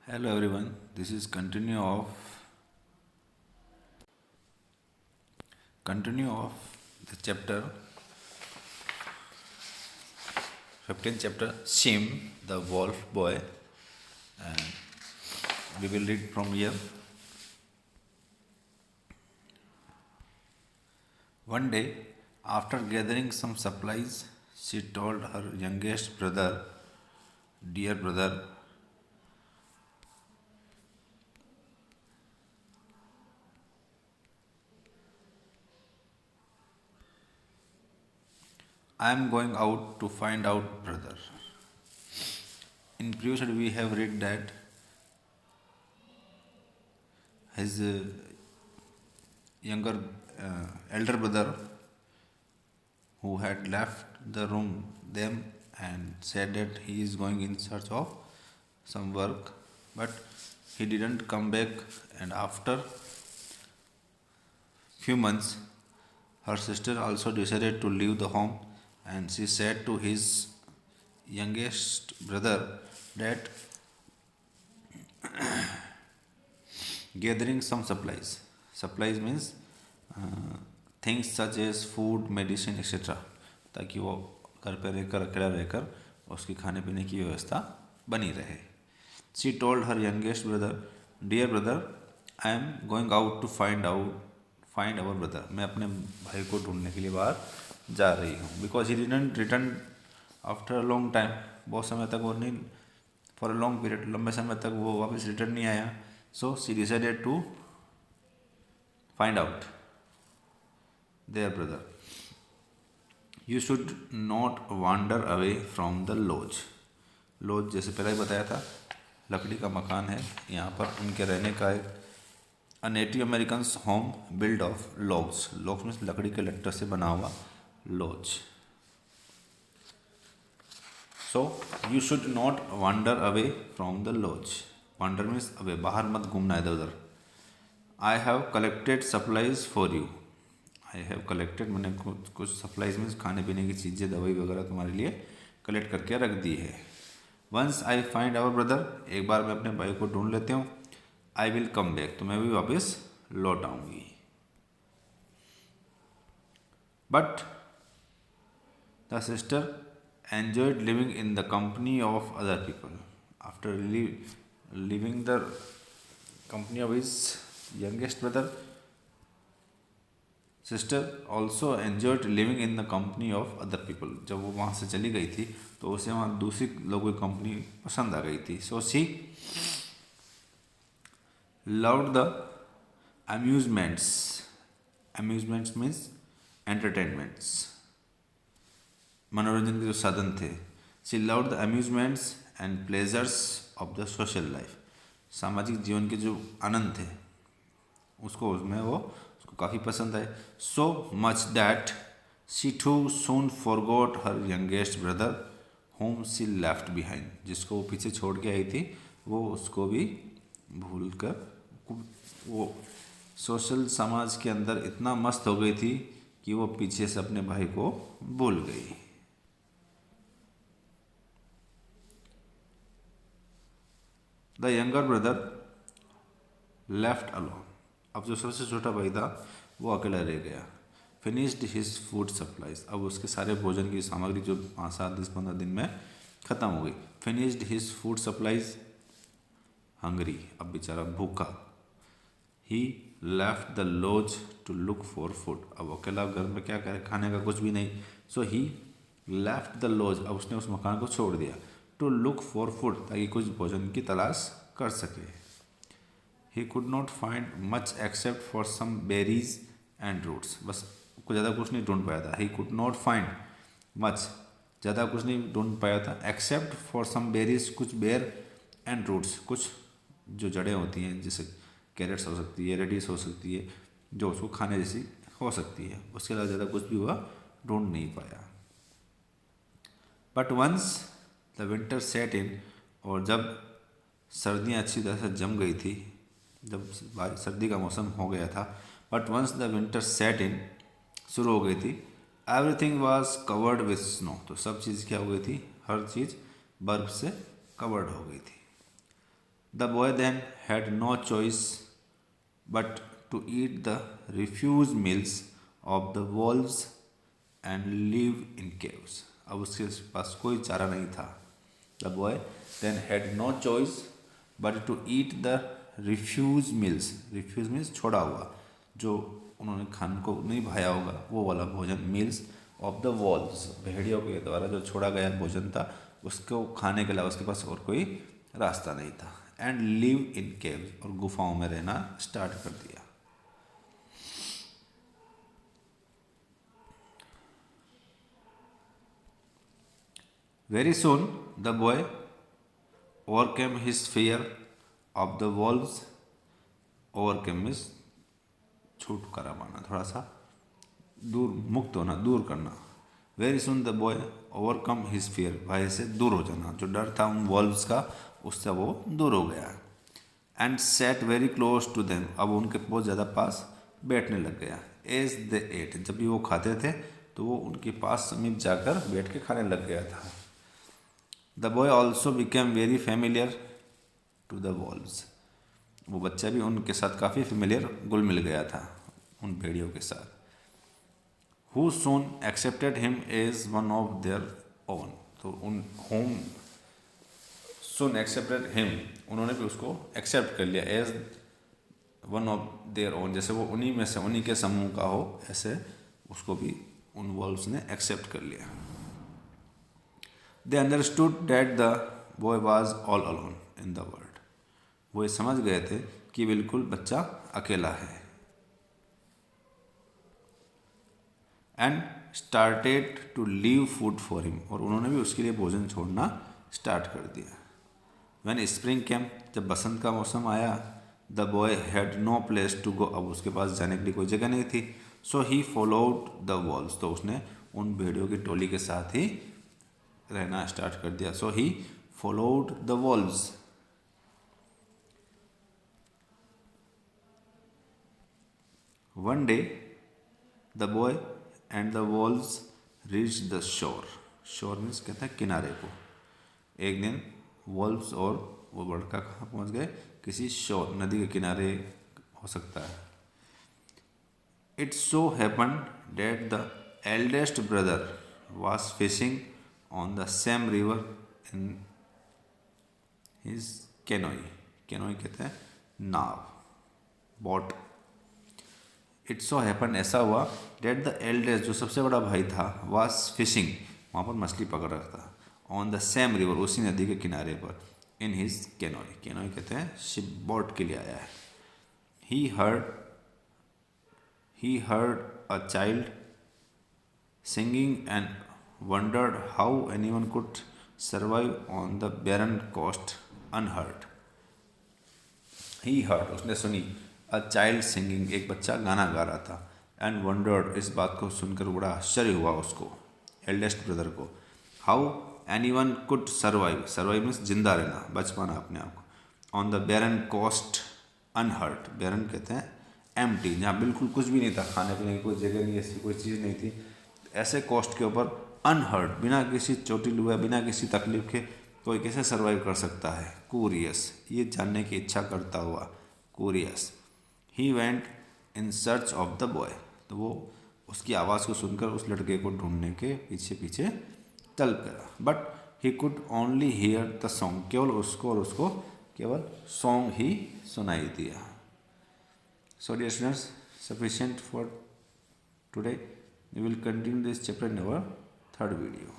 Hello everyone, this is continue of the chapter 15th chapter Shim the wolf boy, and we will read from here. One day, after gathering some supplies, she told her youngest brother, "Dear brother, I am going out to find out, brother." In previous we have read that his younger elder brother who had left the room them and said that he is going in search of some work, but he didn't come back. And after few months, her sister also decided to leave the home, and she said to his youngest brother that gathering some supplies. Supplies means things such as food, medicine, etc. ताकि वो घर पर रहकर अकेला रहकर उसकी खाने पीने की व्यवस्था बनी रहे. She told her youngest brother, "Dear brother, I am going out to find our brother." मैं अपने भाई को ढूंढने के लिए बाहर जा रही हूँ. Because he didn't return after a long time. बहुत समय तक वो नहीं, for a long period, लंबे समय तक वो वापस रिटर्न नहीं आया. So she decided to find out their brother. You should not wander away from the lodge. Lodge जैसे पहले ही बताया था, लकड़ी का मकान है. यहाँ पर उनके रहने का एक native American home build of logs. Logs means लकड़ी के लट्टर से बना हुआ lodge. So you should not wander away from the lodge. Wander means away, बाहर मत घूमना इधर उधर. I have collected supplies for you. I have collected मैंने कुछ सप्लाईज मीन्स खाने पीने की चीज़ें, दवाई वगैरह तुम्हारे लिए कलेक्ट करके रख दी है. Once I find our brother, एक बार मैं अपने भाई को ढूंढ लेती हूँ. आई विल कम बैक, तो मैं भी वापस लौट आऊँगी. But the sister enjoyed living in the company of other people. After leaving the company of his youngest brother, sister also enjoyed living in the company of other people. जब वो वहाँ से चली गई थी तो उसे वहाँ दूसरी लोगों की कंपनी पसंद आ गई थी. So she loved the amusements. Amusements means entertainments, मनोरंजन के जो साधन थे. She loved the amusements and pleasures of the social life. सामाजिक जीवन के जो आनंद थे उसको काफ़ी पसंद आए. So much that she too soon forgot her youngest brother home she left behind. जिसको वो पीछे छोड़ के आई थी वो उसको भी भूल कर वो सोशल समाज के अंदर इतना मस्त हो गई थी कि वो पीछे से अपने भाई को भूल गई. The younger brother left alone. अब जो सबसे छोटा भाई था वो अकेला रह गया. Finished his food supplies. अब उसके सारे भोजन की सामग्री जो 5, 7, 10, 15 दिन में ख़त्म हो गई. Finished his food supplies, hungry. अब बेचारा भूखा. He left the lodge to look for food. अब अकेला घर में क्या करे, खाने का कुछ भी नहीं. सो ही लेफ्ट द लॉज. अब उसने उस मकान को छोड़ दिया. टू लुक फॉर फूड, ताकि कुछ भोजन की तलाश कर सके. He could not find much except for some berries and roots. बस कुछ ज़्यादा कुछ नहीं ढूंढ पाया था. He could not find much, ज़्यादा कुछ नहीं ढूंढ पाया था. एक्सेप्ट फॉर सम बेरीज, कुछ बेर, एंड रूट्स, कुछ जो जड़ें होती हैं, जैसे कैरेट्स हो सकती है, रेडिस हो सकती है, जो उसको खाने जैसी हो सकती है. उसके अलावा ज़्यादा कुछ भी हुआ ढूंढ नहीं पाया. But once the winter set in. और जब सर्दियाँ अच्छी तरह से जम गई थी, जब सर्दी का मौसम हो गया था. But once the winter set in, शुरू हो गई थी. Everything was covered with snow. तो सब चीज़ क्या हो गई थी, हर चीज़ बर्फ से कवर्ड हो गई थी. The boy then had no choice but to eat the refuse meals of the wolves and live in caves. अब उसके पास कोई चारा नहीं था। The boy then had no choice but to eat the refuse meals, refuse means छोड़ा हुआ, जो उन्होंने खाने को नहीं भाया होगा वो वाला भोजन, मील्स ऑफ द वॉल्स, भेड़ियों के द्वारा जो छोड़ा गया भोजन था उसको खाने के अलावा उसके पास और कोई रास्ता नहीं था। एंड लिव इन केव, और गुफाओं में रहना स्टार्ट कर दिया। Very soon the boy overcame his fear of the valves. Overcame means छुटकारा पाना, थोड़ा सा दूर, मुक्त होना, दूर करना। Very soon the boy overcome his fear, भय से दूर हो जाना, जो डर था उन वॉल्व्स का उससे वो दूर हो गया। And set very close to them, अब उनके बहुत ज़्यादा पास बैठने लग गया। एज द एट, जब भी वो खाते थे तो वो उनके पास समीप जाकर बैठ के खाने लग गया था। The boy also became very familiar to the wolves, वो बच्चा भी उनके साथ काफ़ी फेमिलियर, घुल मिल गया था उन भेड़ियों के साथ। Who soon accepted him as one of their own, तो उन होम सोन एक्सेप्टेड हिम, उन्होंने भी उसको एक्सेप्ट कर लिया as one of their own, जैसे वो उन्हीं में से, उन्हीं के समूह का हो, ऐसे उसको भी उन वॉल्व्स ने एक्सेप्ट कर लिया। They understood that the boy was all alone in the world, वो ये समझ गए थे कि बिल्कुल बच्चा अकेला है। And started to leave food for him, और उन्होंने भी उसके लिए भोजन छोड़ना स्टार्ट कर दिया। व्हेन स्प्रिंग कैम, जब बसंत का मौसम आया, the boy had no place to go, अब उसके पास जाने के लिए कोई जगह नहीं थी। सो ही फॉलोड द वॉल्स, तो उसने उन भेड़ियों की टोली के साथ ही रहना स्टार्ट कर दिया। So he followed the wolves. One day the boy and the wolves reach the shore, shore means कहते हैं किनारे को। एक दिन वॉल्व्स और वो लड़का कहाँ पहुँच गए, किसी शोर, नदी के किनारे हो सकता है। It so happen that the eldest brother was fishing on the same river in his canoe, canoe कहते हैं नाव, बोट। इट सो हैपन, ऐसा हुआ, डेट द एल्डेस्ट, जो सबसे बड़ा भाई था, वाज फिशिंग, वहाँ पर मछली पकड़ रहा था, ऑन द सेम रिवर, उसी नदी के किनारे पर, इन हिज कैनोई, कैनोई कहते हैं शिप बोट के लिए आया है। He heard a child singing and wondered how anyone could survive on the barren coast unheard. He heard, उसने सुनी, अ चाइल्ड सिंगिंग, एक बच्चा गाना गा रहा था, एंड वंडर्ड, इस बात को सुनकर बड़ा आश्चर्य हुआ उसको, एल्डेस्ट ब्रदर को, how anyone could survive, survive means जिंदा रहना, बच पाना अपने आप को, on the barren coast unhurt, barren कहते हैं एम्प्टी, जहाँ बिल्कुल कुछ भी नहीं था, खाने पीने की कोई जगह नहीं, ऐसी कोई चीज़ नहीं थी, ऐसे कोस्ट के ऊपर अनहर्ट, बिना किसी चोटी लुए, बिना किसी तकलीफ के कोई कैसे सर्वाइव कर सकता है। क्यूरियस, ये जानने की इच्छा करता हुआ, curious. He went in search of the boy, तो वो उसकी आवाज़ को सुनकर उस लड़के को ढूंढने के पीछे पीछे चल पड़ा। But he could only hear the song, केवल उसको और उसको केवल सॉन्ग ही सुनाई दिया। So dear students, sufficient for today. We will continue this chapter in our third video.